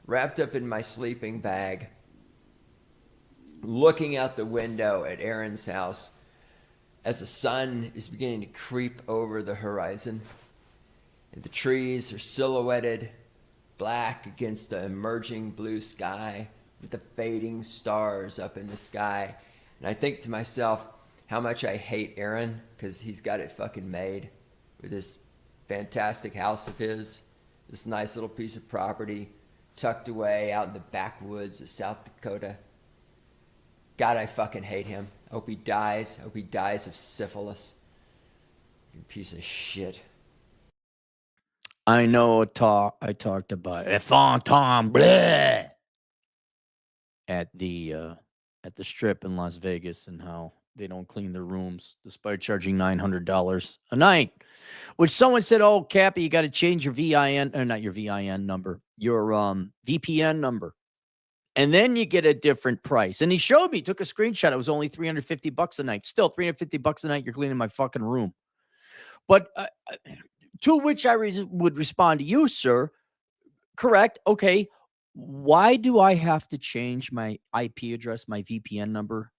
wrapped up in my sleeping bag, looking out the window at Aaron's house as the sun is beginning to creep over the horizon. And the trees are silhouetted black against the emerging blue sky with the fading stars up in the sky. And I think to myself how much I hate Aaron because he's got it fucking made with this fantastic house of his, this nice little piece of property tucked away out in the backwoods of South Dakota. God, I fucking hate him. I hope he dies. I hope he dies of syphilis. You piece of shit. I know I talked about it. Fontaine bleh, at the strip in Las Vegas and how they don't clean their rooms despite charging $900 a night. Which someone said, "Oh, Cappy, you got to change your VIN or not your VIN number, your VPN number, and then you get a different price." And he showed me, took a screenshot. It was only $350 a night. Still $350 a night. You're cleaning my fucking room. But to which I would respond to you, sir. Correct. Okay. Why do I have to change my IP address, my VPN number,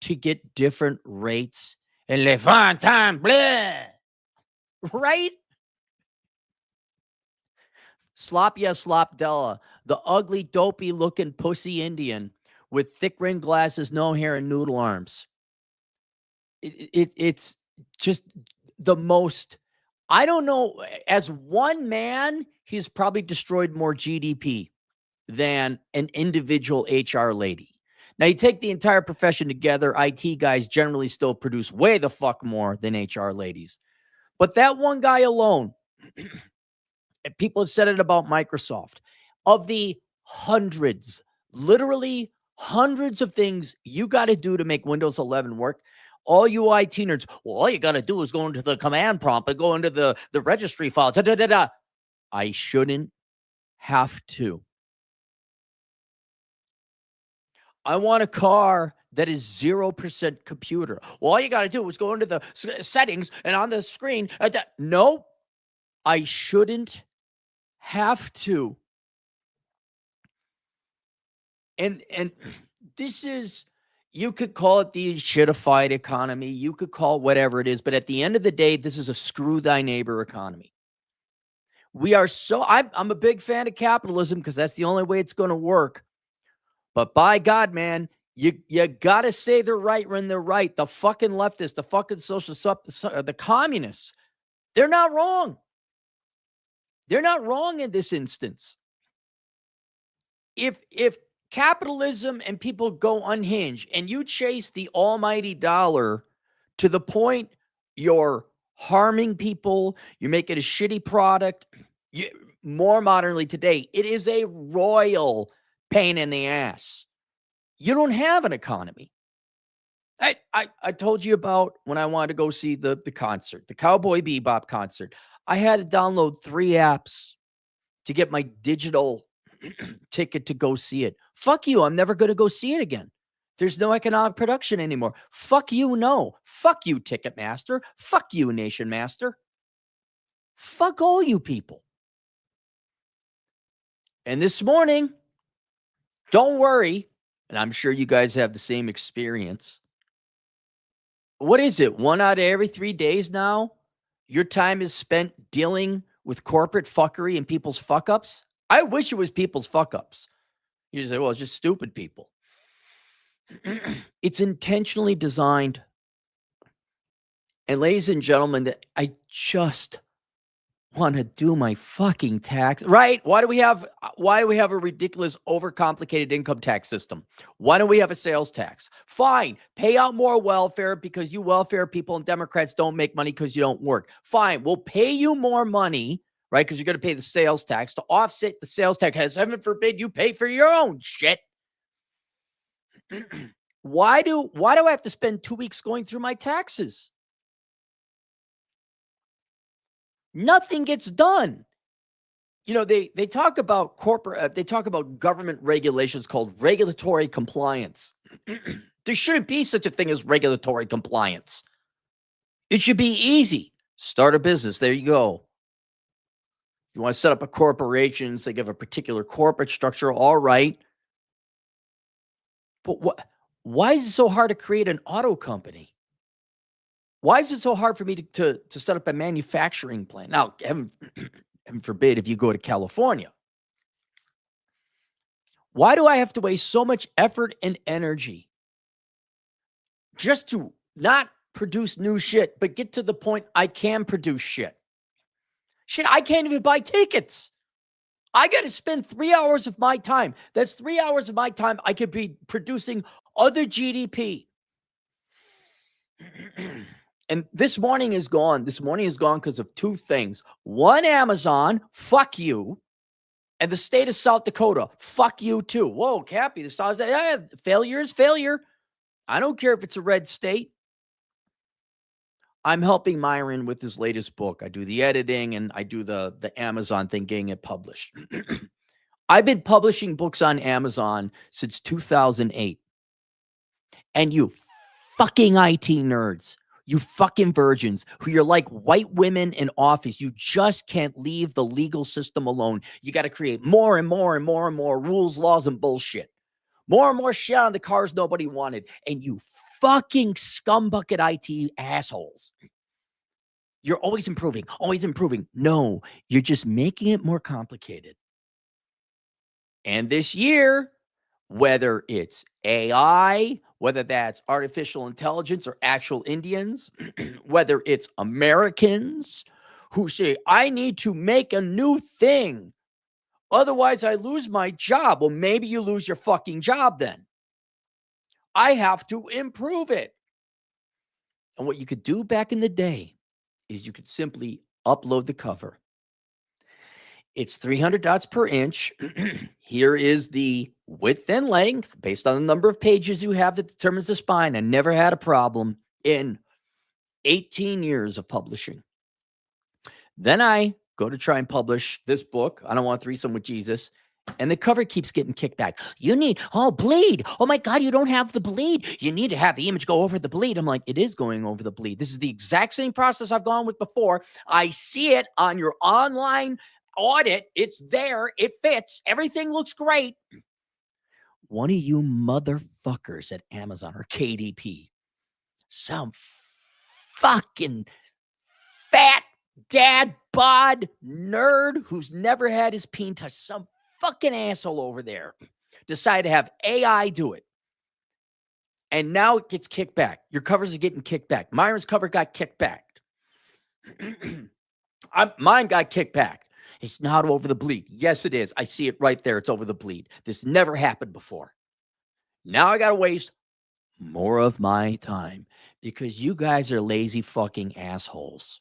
to get different rates? And Le Fontaine, bleh, right? Slop, yes, Slop Della, the ugly, dopey looking pussy Indian with thick rimmed glasses, no hair, and noodle arms. It's just the most. I don't know. As one man, he's probably destroyed more GDP than an individual HR lady. Now, you take the entire profession together, IT guys generally still produce way the fuck more than HR ladies. But that one guy alone, people have said it about Microsoft, of the hundreds, literally hundreds of things you got to do to make Windows 11 work. All you IT nerds, well, all you got to do is go into the command prompt and go into the registry file. Da, da, da, da. I shouldn't have to. I want a car that is 0% computer. Well, all you got to do is go into the settings and on the screen. No, I shouldn't have to. And this is, you could call it the shitified economy. You could call it whatever it is. But at the end of the day, this is a screw thy neighbor economy. We are so, I'm a big fan of capitalism because that's the only way it's going to work. But by God, man, you got to say they're right when they're right. The fucking leftists, the fucking the communists, they're not wrong. They're not wrong in this instance. If capitalism and people go unhinged and you chase the almighty dollar to the point you're harming people, you're making a shitty product, more modernly today, it is a royal pain in the ass. You don't have an economy. I told you about when I wanted to go see the concert, the Cowboy Bebop concert. I had to download 3 apps to get my digital ticket to go see it. Fuck you. I'm never going to go see it again. There's no economic production anymore. Fuck you. No. Fuck you, Ticketmaster. Fuck you, Nation Master. Fuck all you people. And this morning, don't worry, and I'm sure you guys have the same experience. What is it? 1 out of every 3 days now, your time is spent dealing with corporate fuckery and people's fuck-ups? I wish it was people's fuck-ups. You say, well, it's just stupid people. It's intentionally designed. And ladies and gentlemen, I just want to do my fucking tax, right? Why do we have a ridiculous, overcomplicated income tax system? Why don't we have a sales tax? Fine, pay out more welfare because you welfare people and Democrats don't make money because you don't work. Fine, we'll pay you more money, right? Because you're going to pay the sales tax to offset the sales tax. Heaven forbid you pay for your own shit. Why do I have to spend 2 weeks going through my taxes? Nothing gets done. You know, they talk about they talk about government regulations called regulatory compliance. There shouldn't be such a thing as regulatory compliance. It should be easy. Start a business. There you go. If you want to set up a corporation, think of a particular corporate structure, all right. But why is it so hard to create an auto company? Why is it so hard for me to set up a manufacturing plant? Now, heaven forbid if you go to California. Why do I have to waste so much effort and energy just to not produce new shit, but get to the point I can produce shit? Shit, I can't even buy tickets. I got to spend 3 hours of my time. That's 3 hours of my time I could be producing other GDP. And this morning is gone. This morning is gone because of two things. One, Amazon, fuck you. And the state of South Dakota, fuck you too. Whoa, Cappy, the stars, failure is failure. I don't care if it's a red state. I'm helping Myron with his latest book. I do the editing and I do the Amazon thing, getting it published. I've been publishing books on Amazon since 2008. And you fucking IT nerds, you fucking virgins who you're like white women in office, you just can't leave the legal system alone. You got to create more and more and more and more rules, laws, and bullshit. More and more shit on the cars nobody wanted. And you fucking scumbucket IT assholes. You're always improving, always improving. No, you're just making it more complicated. And this year, whether it's AI, whether that's artificial intelligence or actual Indians, whether it's Americans who say, I need to make a new thing, otherwise I lose my job. Well, maybe you lose your fucking job then. I have to improve it. And what you could do back in the day is you could simply upload the cover. It's 300 dots per inch. Here is the width and length based on the number of pages you have that determines the spine. I never had a problem in 18 years of publishing. Then I go to try and publish this book. I don't want a threesome with Jesus. And the cover keeps getting kicked back. You need, bleed. Oh my God, you don't have the bleed. You need to have the image go over the bleed. I'm like, it is going over the bleed. This is the exact same process I've gone with before. I see it on your online audit. It's there. It fits. Everything looks great. One of you motherfuckers at Amazon or KDP, some fucking fat dad bod nerd who's never had his peen touched, some fucking asshole over there decided to have AI do it. And now it gets kicked back. Your covers are getting kicked back. Myron's cover got kicked back. Mine got kicked back. It's not over the bleed. Yes, it is. I see it right there. It's over the bleed. This never happened before. Now I got to waste more of my time because you guys are lazy fucking assholes.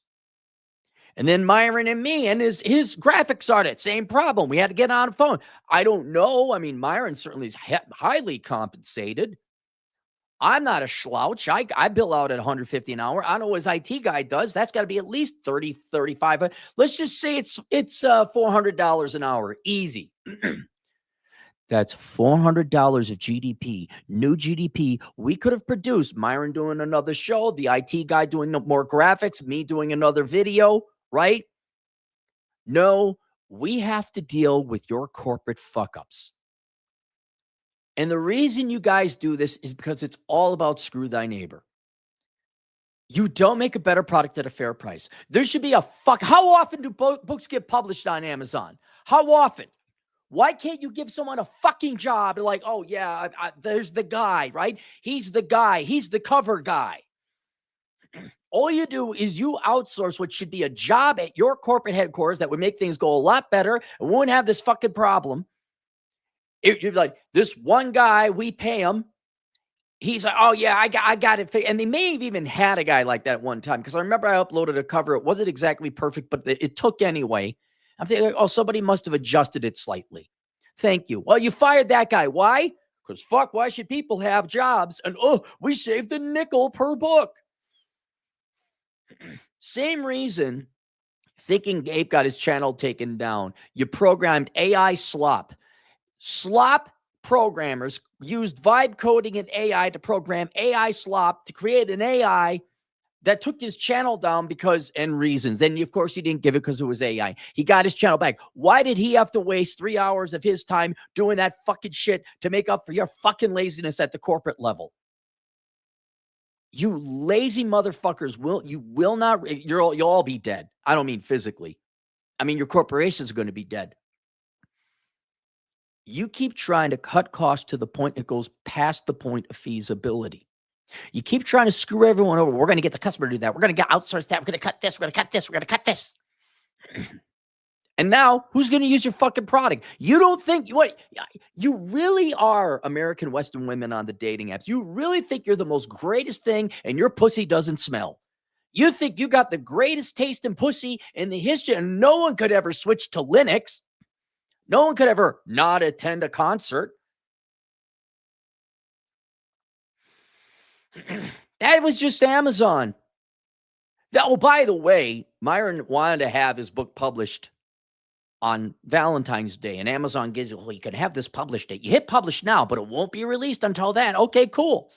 And then Myron and me and his graphics artist, same problem. We had to get on the phone. I don't know. I mean, Myron certainly is highly compensated. I'm not a slouch. I bill out at $150 an hour. I know what his IT guy does. That's got to be at least 30, 35. Let's just say it's $400 an hour. Easy. That's $400 of GDP, new GDP. We could have produced Myron doing another show, the IT guy doing more graphics, me doing another video, right? No, we have to deal with your corporate fuck-ups. And the reason you guys do this is because it's all about screw thy neighbor. You don't make a better product at a fair price. There should be how often do books get published on Amazon? How often? Why can't you give someone a fucking job? Like, oh yeah, there's the guy, right? He's the guy. He's the cover guy. All you do is you outsource what should be a job at your corporate headquarters that would make things go a lot better and we wouldn't have this fucking problem. You're like, this one guy, we pay him. He's like, oh yeah, I got it. And they may have even had a guy like that one time because I remember I uploaded a cover. It wasn't exactly perfect, but it took anyway. I'm thinking, oh, somebody must have adjusted it slightly. Thank you. Well, you fired that guy. Why? Because why should people have jobs? And we saved a nickel per book. Same reason Thinking Gabe got his channel taken down. You programmed AI slop. Slop programmers used vibe coding and AI to program AI slop to create an AI that took his channel down because and reasons. Then, of course, he didn't give it because it was AI. He got his channel back. Why did he have to waste 3 hours of his time doing that fucking shit to make up for your fucking laziness at the corporate level? You lazy motherfuckers you'll all be dead. I don't mean physically. I mean, your corporations are going to be dead. You keep trying to cut costs to the point it goes past the point of feasibility. You keep trying to screw everyone over. We're going to get the customer to do that. We're going to outsource that. We're going to cut this. We're going to cut this. We're going to cut this. And now, who's going to use your fucking product? You don't think you really are American Western women on the dating apps. You really think you're the most greatest thing and your pussy doesn't smell. You think you got the greatest taste in pussy in the history and no one could ever switch to Linux. No one could ever not attend a concert. That was just Amazon. Oh, by the way, Myron wanted to have his book published on Valentine's Day, and Amazon gives you can have this published date. You hit publish now, but it won't be released until then. Okay, cool.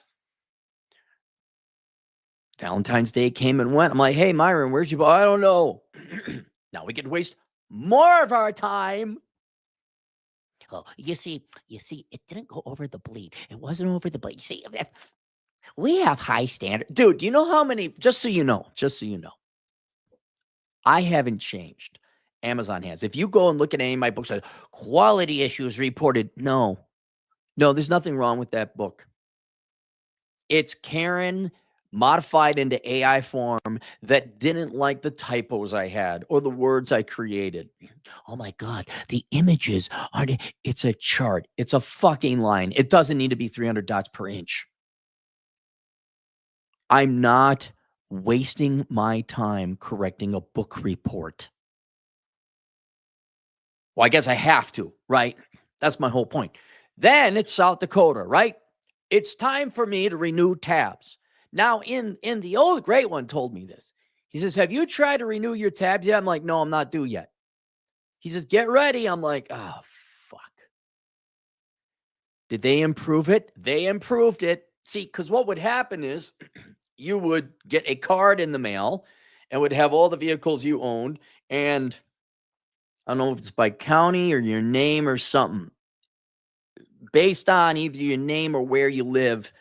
Valentine's Day came and went. I'm like, hey, Myron, where's your book? I don't know. Now we could waste more of our time. Oh, you see, it didn't go over the bleed. It wasn't over the bleed. You see, we have high standard. Dude, do you know how many, just so you know, I haven't changed. Amazon has. If you go and look at any of my books, quality issues reported. No, there's nothing wrong with that book. It's Karen modified into AI form that didn't like the typos I had or the words I created. Oh my God, the images aren't, it's a chart. It's a fucking line. It doesn't need to be 300 dots per inch. I'm not wasting my time correcting a book report. Well, I guess I have to, right? That's my whole point. Then it's South Dakota, right? It's time for me to renew tabs. Now, in the old great one told me this. He says, have you tried to renew your tabs yet? I'm like, no, I'm not due yet. He says, get ready. I'm like, oh, fuck. Did they improve it? They improved it. See, because what would happen is you would get a card in the mail and would have all the vehicles you owned. And I don't know if it's by county or your name or something. Based on either your name or where you live,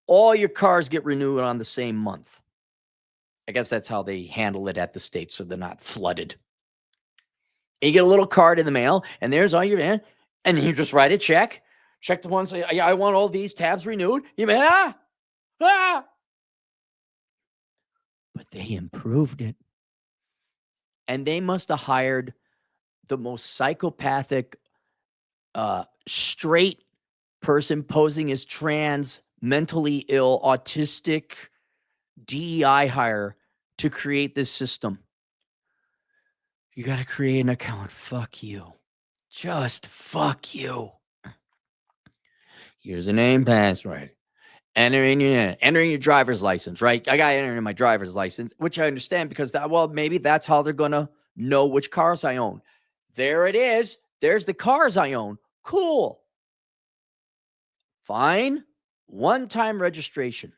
all your cars get renewed on the same month. I guess that's how they handle it at the state, so they're not flooded. And you get a little card in the mail, and there's all your, and then you just write a check. Check the ones, I want all these tabs renewed. You mean, But they improved it. And they must have hired the most psychopathic, straight person posing as trans, mentally ill, autistic DEI hire to create this system. You got to create an account. Fuck you. Just fuck you. Here's a name, password. Entering your driver's license, right? I got to enter in my driver's license, which I understand because maybe that's how they're going to know which cars I own. There it is. There's the cars I own. Cool. Fine. One-time registration.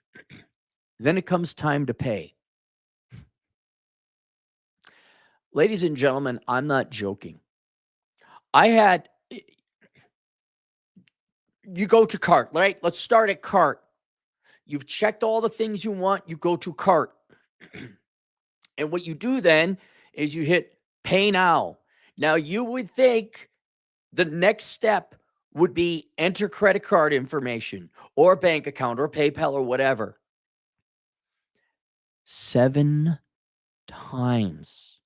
Then it comes time to pay. Ladies and gentlemen, I'm not joking. You go to cart, right? Let's start at cart. You've checked all the things you want. You go to cart. And what you do then is you hit pay now. Now, you would think the next step would be enter credit card information or bank account or PayPal or whatever. 7 times.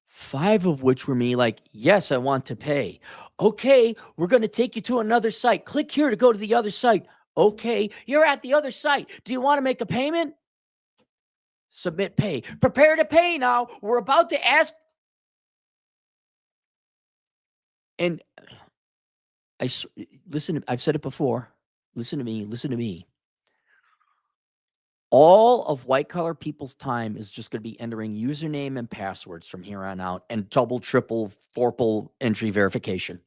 5 of which were me like, yes, I want to pay. Okay, we're going to take you to another site. Click here to go to the other site. Okay, you're at the other site. Do you want to make a payment? Submit pay. Prepare to pay now. We're about to ask. And listen, I've said it before. Listen to me. All of white collar people's time is just going to be entering username and passwords from here on out and double, triple, fourple entry verification.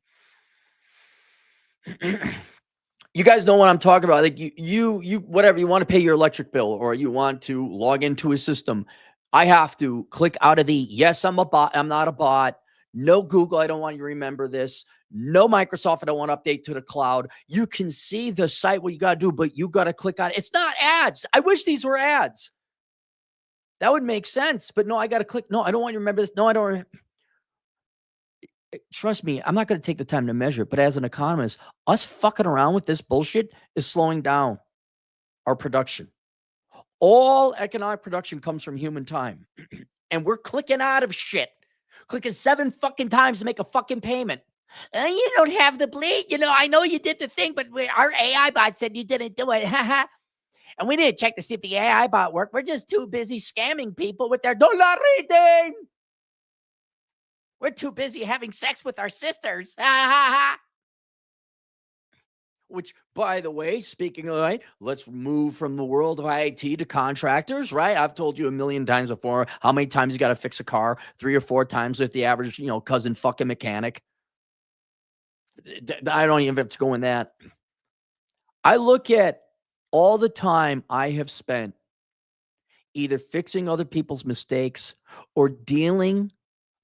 You guys know what I'm talking about. Like you, whatever, you want to pay your electric bill or you want to log into a system. I have to click out of the, yes, I'm a bot. I'm not a bot. No Google. I don't want you to remember this. No Microsoft. I don't want to update to the cloud. You can see the site, what you got to do, but you got to click on it. It's not ads. I wish these were ads. That would make sense. But no, I got to click. No, I don't want you to remember this. No, I don't. Trust me, I'm not going to take the time to measure it. But as an economist, us fucking around with this bullshit is slowing down our production. All economic production comes from human time. And we're clicking out of shit. Clicking 7 fucking times to make a fucking payment. And you don't have the bleed. I know you did the thing, but our AI bot said you didn't do it. And we didn't check to see if the AI bot worked. We're just too busy scamming people with their dollar reading. We're too busy having sex with our sisters. Which, by the way, speaking of that, let's move from the world of IT to contractors, right? I've told you a million times before how many times you got to fix a car, 3 or 4 times with the average, cousin fucking mechanic. I don't even have to go in that. I look at all the time I have spent either fixing other people's mistakes or dealing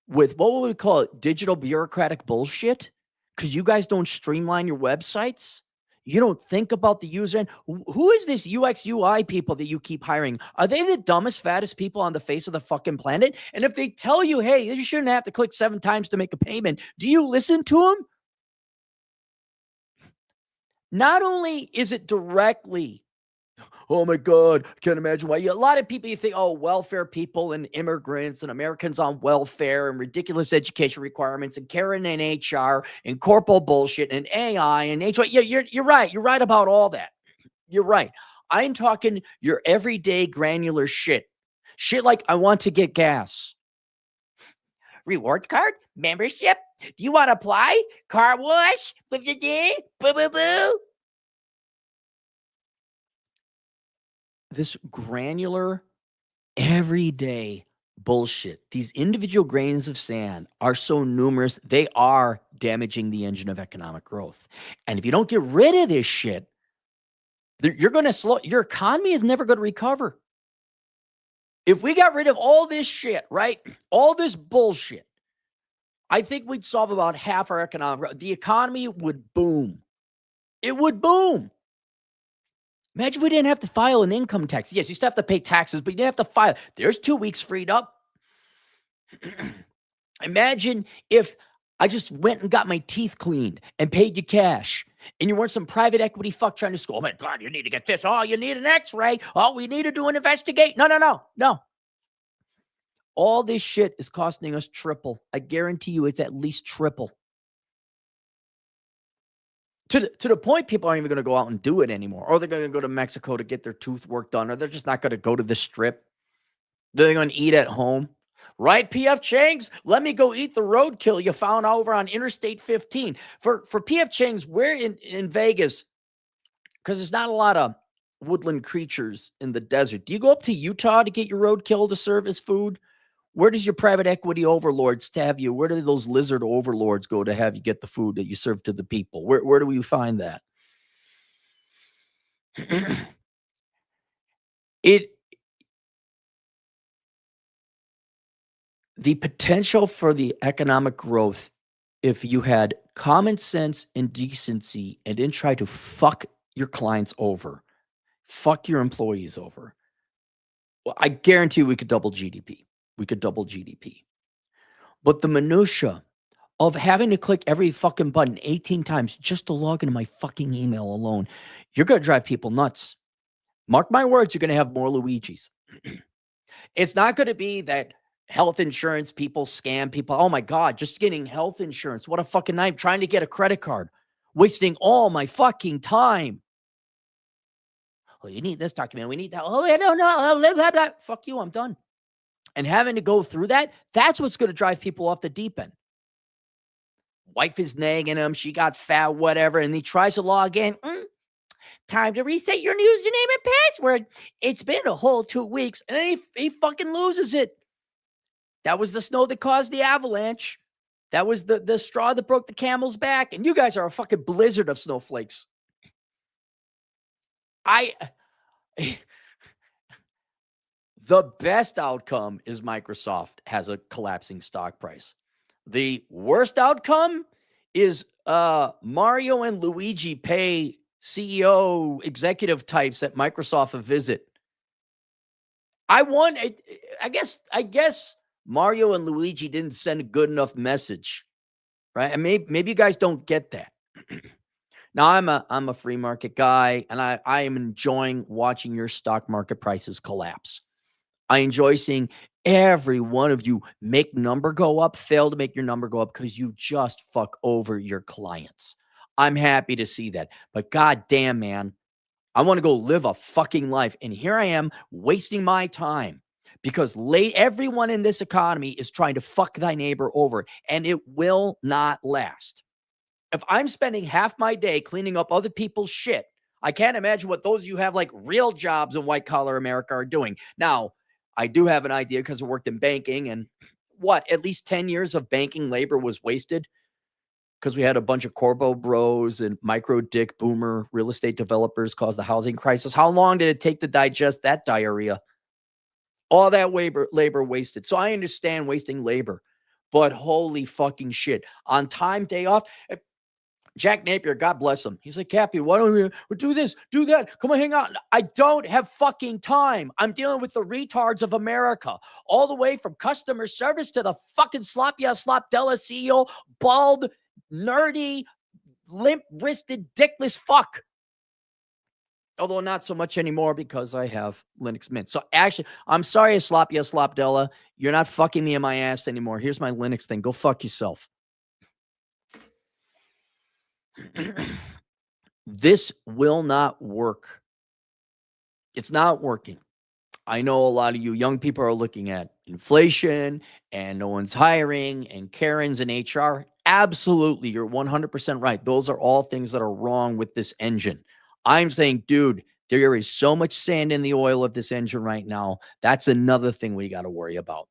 with, what would we call it, digital bureaucratic bullshit, because you guys don't streamline your websites. You don't think about the user. Who is this UX UI people that you keep hiring? Are they the dumbest, fattest people on the face of the fucking planet? And if they tell you, hey, you shouldn't have to click 7 times to make a payment, do you listen to them? Not only is it directly, oh my God, I can't imagine why. A lot of people, you think, oh, welfare people and immigrants and Americans on welfare and ridiculous education requirements and Karen and HR and corporal bullshit and AI and HR. Yeah, you're right. You're right about all that. You're right. I'm talking your everyday granular shit. Shit like, I want to get gas. Rewards card? Membership? Do you want to apply? Car wash? Boo, boo, boo. This granular, everyday bullshit, these individual grains of sand are so numerous, they are damaging the engine of economic growth. And if you don't get rid of this shit, you're going to slow, your economy is never going to recover. If we got rid of all this shit, right? All this bullshit, I think we'd solve about half our economic growth. The economy would boom. It would boom. Imagine if we didn't have to file an income tax. Yes, you still have to pay taxes, but you didn't have to file. There's 2 weeks freed up. Imagine if I just went and got my teeth cleaned and paid you cash, and you weren't some private equity fuck trying to school. Oh my God, you need to get this. Oh, you need an x-ray. Oh, we need to do an investigate. No. All this shit is costing us triple. I guarantee you it's at least triple. To the point people aren't even going to go out and do it anymore. Or they're going to go to Mexico to get their tooth work done. Or they're just not going to go to the strip. They're going to eat at home. Right, P.F. Chang's? Let me go eat the roadkill you found over on Interstate 15. For P.F. Chang's, we're in Vegas because there's not a lot of woodland creatures in the desert. Do you go up to Utah to get your roadkill to serve as food? Where does your private equity overlords have you? Where do those lizard overlords go to have you get the food that you serve to the people? Where do we find that? The potential for the economic growth, if you had common sense and decency and didn't try to fuck your clients over, fuck your employees over, well, I guarantee we could double GDP. We could double GDP. But the minutia of having to click every fucking button 18 times just to log into my fucking email alone, you're going to drive people nuts. Mark my words, you're going to have more Luigis. It's not going to be that health insurance people scam people. Oh my God, just getting health insurance. What a fucking night. Trying to get a credit card. Wasting all my fucking time. Oh, you need this document. We need that. Oh, I don't know. Fuck you. I'm done. And having to go through that, that's what's going to drive people off the deep end. Wife is nagging him. She got fat, whatever. And he tries to log in. Time to reset your username and password. It's been a whole 2 weeks. And then he fucking loses it. That was the snow that caused the avalanche. That was the straw that broke the camel's back. And you guys are a fucking blizzard of snowflakes. I the best outcome is Microsoft has a collapsing stock price. The worst outcome is Mario and Luigi pay CEO executive types at Microsoft a visit. I guess Mario and Luigi didn't send a good enough message, right? And maybe you guys don't get that. Now I'm a free market guy, and I am enjoying watching your stock market prices collapse. I enjoy seeing every one of you make number go up, fail to make your number go up because you just fuck over your clients. I'm happy to see that. But god damn, man, I want to go live a fucking life. And here I am wasting my time because everyone in this economy is trying to fuck thy neighbor over, and it will not last. If I'm spending half my day cleaning up other people's shit, I can't imagine what those of you who have like real jobs in white collar America are doing. Now, I do have an idea because I worked in banking, and at least 10 years of banking labor was wasted because we had a bunch of corpo bros and micro dick boomer real estate developers cause the housing crisis. How long did it take to digest that diarrhea? All that labor wasted. So I understand wasting labor, but holy fucking shit. On time, day off, Jack Napier, God bless him. He's like, Cappy, why don't we do this, do that? Come on, hang out. I don't have fucking time. I'm dealing with the retards of America, all the way from customer service to the fucking sloppy slopdella CEO, bald, nerdy, limp-wristed, dickless fuck. Although not so much anymore because I have Linux Mint. So actually, I'm sorry, sloppy slopdella. You're not fucking me in my ass anymore. Here's my Linux thing. Go fuck yourself. This will not work. It's not working. I know a lot of you young people are looking at inflation and no one's hiring and Karens and HR. Absolutely. You're 100% right. Those are all things that are wrong with this engine. I'm saying, dude, there is so much sand in the oil of this engine right now. That's another thing we got to worry about.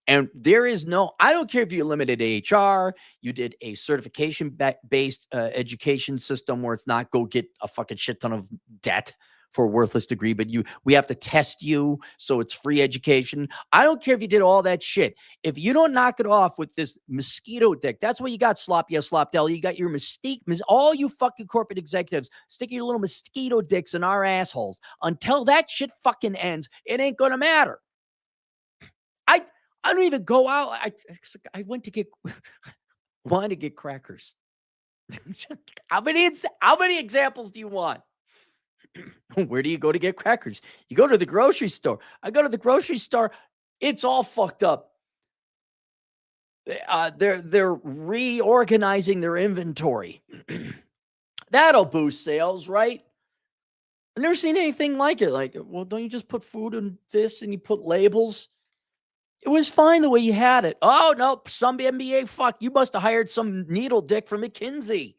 And there is I don't care if you eliminated HR, you did a certification based education system where it's not go get a fucking shit ton of debt for a worthless degree, but we have to test you. So it's free education. I don't care if you did all that shit. If you don't knock it off with this mosquito dick, that's what you got, sloppy slopdell. You got your all you fucking corporate executives sticking your little mosquito dicks in our assholes. Until that shit fucking ends, it ain't going to matter. I don't even go out. I went to wanted to get crackers. How many examples do you want? Where do you go to get crackers? You go to the grocery store. I go to the grocery store. It's all fucked up. They're reorganizing their inventory. That'll boost sales, right? I've never seen anything like it. Like, well, don't you just put food in this and you put labels? It was fine the way you had it. Oh, no, some NBA fuck. You must have hired some needle dick from McKinsey.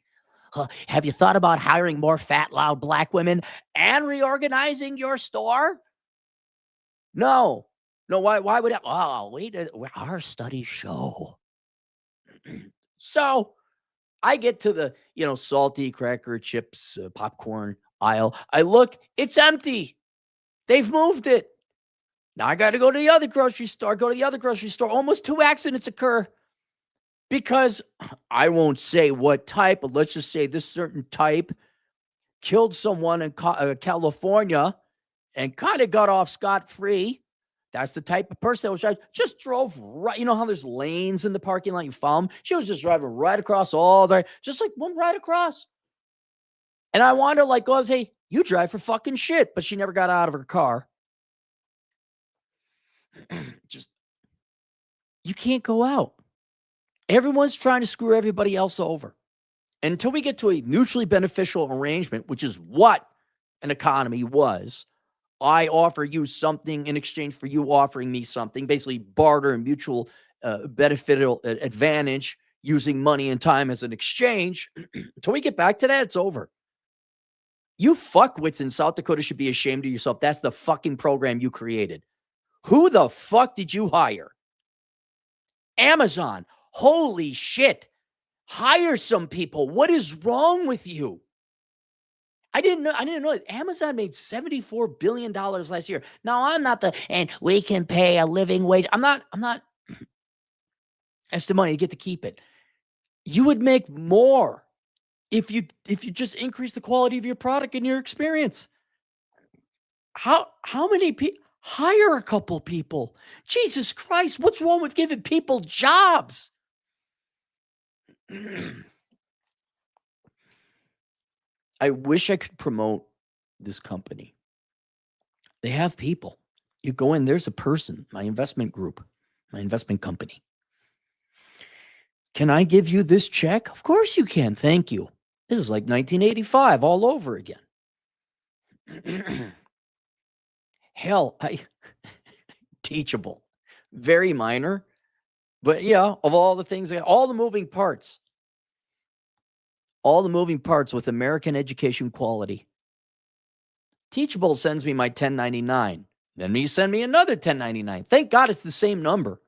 Have you thought about hiring more fat, loud black women and reorganizing your store? No. No, why would it? Oh, our studies show. So I get to the, salty cracker chips, popcorn aisle. I look, it's empty. They've moved it. Now I got to go to the other grocery store, Almost 2 accidents occur because I won't say what type, but let's just say this certain type killed someone in California and kind of got off scot-free. That's the type of person that was just drove right. You know how there's lanes in the parking lot? You follow them? She was just driving right across all there, just like one right across. And I wanted to go and say, you drive for fucking shit. But she never got out of her car. You can't go out. Everyone's trying to screw everybody else over. Until we get to a mutually beneficial arrangement, which is what an economy was, I offer you something in exchange for you offering me something, basically barter and mutual beneficial advantage using money and time as an exchange. Until we get back to that, it's over. You fuckwits in South Dakota should be ashamed of yourself. That's the fucking program you created. Who the fuck did you hire? Amazon. Holy shit. Hire some people. What is wrong with you? I didn't know it. Amazon made $74 billion last year. Now I'm not and we can pay a living wage. I'm not, that's the money, you get to keep it. You would make more if you just increase the quality of your product and your experience. How many people hire a couple people? Jesus Christ, what's wrong with giving people jobs? I wish I could promote this company. They have people. You go in, there's a person, my investment group, my investment company. Can I give you this check? Of course you can. Thank you. This is like 1985 all over again. Hell, teachable, very minor, but yeah, of all the things, all the moving parts with American education quality. Teachable sends me my 1099. Then you send me another 1099. Thank God it's the same number.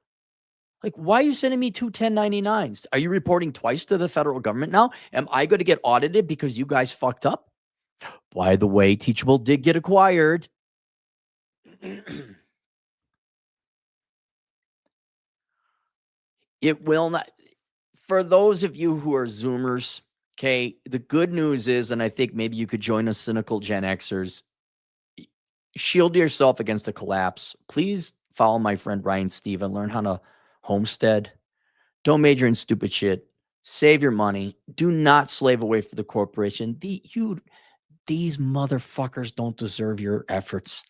Like, why are you sending me two 1099s? Are you reporting twice to the federal government now? Am I going to get audited because you guys fucked up? By the way, Teachable did get acquired. It will not. For those of you who are Zoomers, okay, the good news is, and I think maybe you could join us cynical Gen Xers, shield yourself against a collapse. Please follow my friend Ryan Steve and learn how to homestead. Don't major in stupid shit. Save your money. Do not slave away for the corporation. These motherfuckers don't deserve your efforts.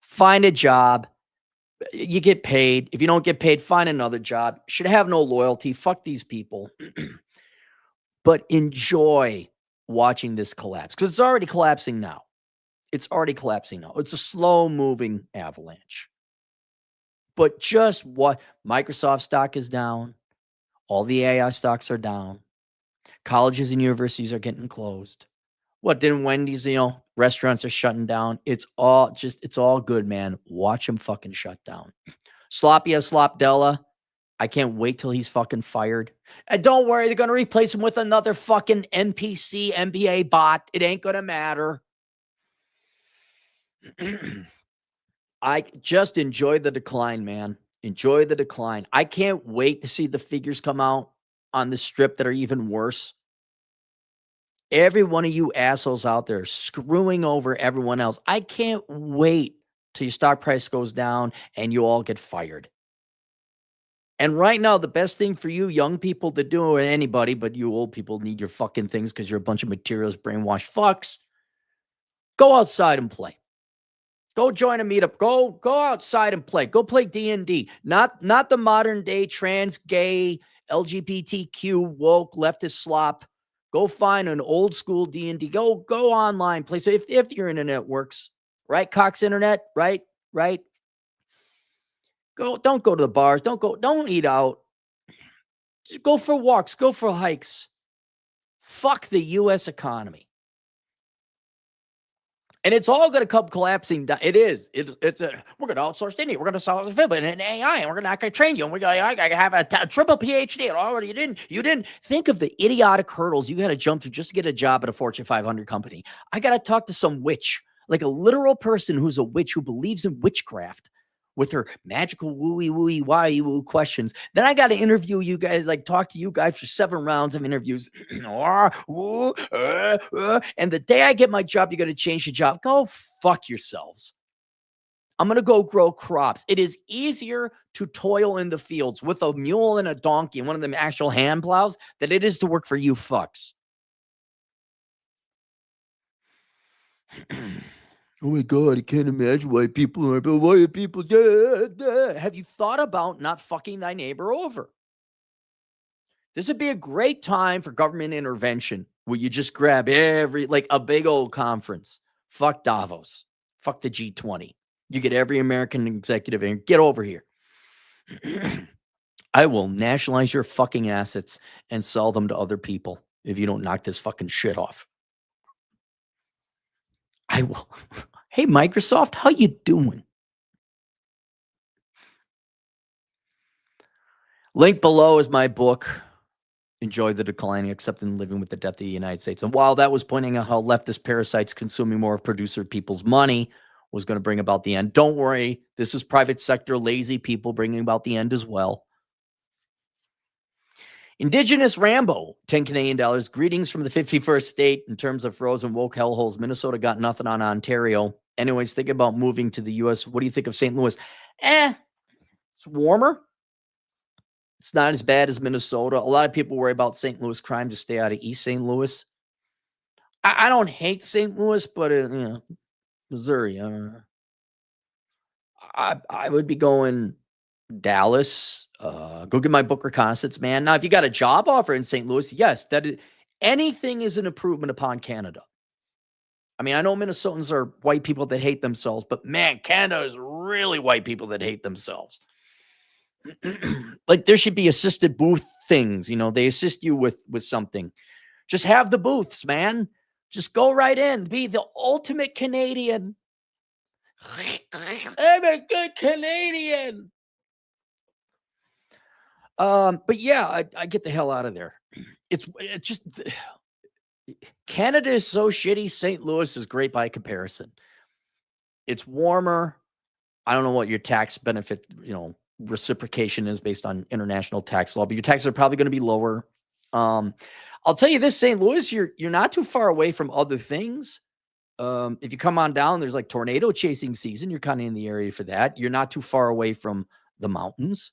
Find a job. You get paid. If you don't get paid, find another job. Should have no loyalty. Fuck these people. But enjoy watching this collapse because it's already collapsing now. It's a slow-moving avalanche. But just what Microsoft stock is down. All the AI stocks are down. Colleges and universities are getting closed. What, didn't Wendy's, restaurants are shutting down. It's all good, man. Watch them fucking shut down. Sloppy as Slopdella. I can't wait till he's fucking fired. And don't worry, they're going to replace him with another fucking NPC NBA bot. It ain't going to matter. I just enjoy the decline, man. Enjoy the decline. I can't wait to see the figures come out on the strip that are even worse. Every one of you assholes out there screwing over everyone else. I can't wait till your stock price goes down and you all get fired. And right now, the best thing for you young people to do, or anybody, but you old people need your fucking things because you're a bunch of materialist brainwashed fucks. Go outside and play. Go join a meetup. Go outside and play. Go play D&D. Not the modern day trans, gay, LGBTQ, woke, leftist slop. Go find an old school D&D. Go online, play. So if your internet works, right? Cox Internet, right? Don't go to the bars. Don't eat out. Just go for walks. Go for hikes. Fuck the U.S. economy. And it's all going to come collapsing down. It is. We're going to outsource India. We're going to outsource Finland and AI, and we're not going to train you. And I got to have a triple PhD. And you didn't think of the idiotic hurdles you got to jump through just to get a job at a Fortune 500 company. I got to talk to some witch, like a literal person who's a witch who believes in witchcraft with her magical wooey woo questions. Then I got to interview you guys, like talk to you guys for 7 rounds of interviews. And the day I get my job, you're going to change the job. Go fuck yourselves. I'm going to go grow crops. It is easier to toil in the fields with a mule and a donkey and one of them actual hand plows than it is to work for you fucks. Oh my God, I can't imagine why people are, but why are people dead? Have you thought about not fucking thy neighbor over? This would be a great time for government intervention where you just grab like a big old conference. Fuck Davos. Fuck the G20. You get every American executive in. Get over here. I will nationalize your fucking assets and sell them to other people if you don't knock this fucking shit off. I will. Hey, Microsoft, how you doing? Link below is my book. enjoy the decline, accepting living with the death of the United States. And while that was pointing out how leftist parasites consuming more of producer people's money was going to bring about the end, don't worry. This is private sector lazy people bringing about the end as well. Indigenous Rambo, $10 Canadian. Greetings from the 51st state in terms of frozen woke hellholes. Minnesota got nothing on Ontario. Anyways, thinking about moving to the U.S. What do you think of St. Louis? It's warmer. It's not as bad as Minnesota. A lot of people worry about St. Louis crime to stay out of East St. Louis. I don't hate St. Louis, but Missouri. I would be going Dallas. Go get my book reconnaissance, man. Now, if you got a job offer in St. Louis, yes, anything is an improvement upon Canada. I mean, I know Minnesotans are white people that hate themselves, but man, Canada is really white people that hate themselves. Like there should be assisted booth things, they assist you with something. Just have the booths, man. Just go right in, be the ultimate Canadian. I'm a good Canadian. But yeah, I get the hell out of there. It's just Canada is so shitty. St. Louis is great by comparison. It's warmer. I don't know what your tax benefit, reciprocation is based on international tax law, but your taxes are probably going to be lower. I'll tell you this, St. Louis, you're not too far away from other things. If you come on down, there's like tornado chasing season. You're kind of in the area for that. You're not too far away from the mountains.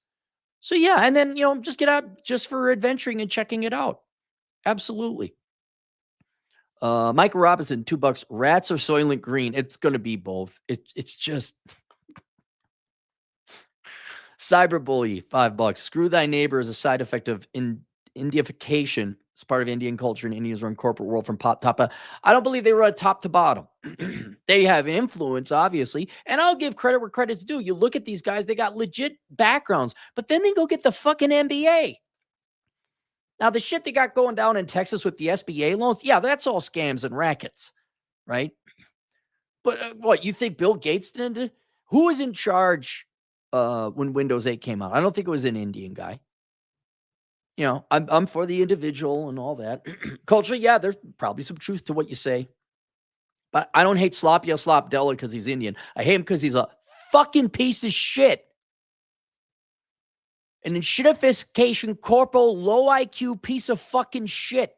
So yeah, and then, just get out just for adventuring and checking it out. Absolutely. Michael Robinson, $2. Rats or Soylent Green? It's going to be both. It's just cyberbully, $5. Screw thy neighbor is a side effect of Indification. It's part of Indian culture, and Indians run corporate world from top to. I don't believe they run top to bottom. They have influence, obviously, and I'll give credit where credit's due. You look at these guys; they got legit backgrounds, but then they go get the fucking MBA. Now, the shit they got going down in Texas with the SBA loans, yeah, that's all scams and rackets, right? But what, you think Bill Gates didn't? Who was in charge when Windows 8 came out? I don't think it was an Indian guy. I'm for the individual and all that. Culture, yeah, there's probably some truth to what you say. But I don't hate Sloppy Slopdella because he's Indian. I hate him because he's a fucking piece of shit. An shitification, corporal, low IQ piece of fucking shit.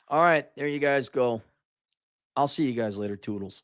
All right, there you guys go. I'll see you guys later, Toodles.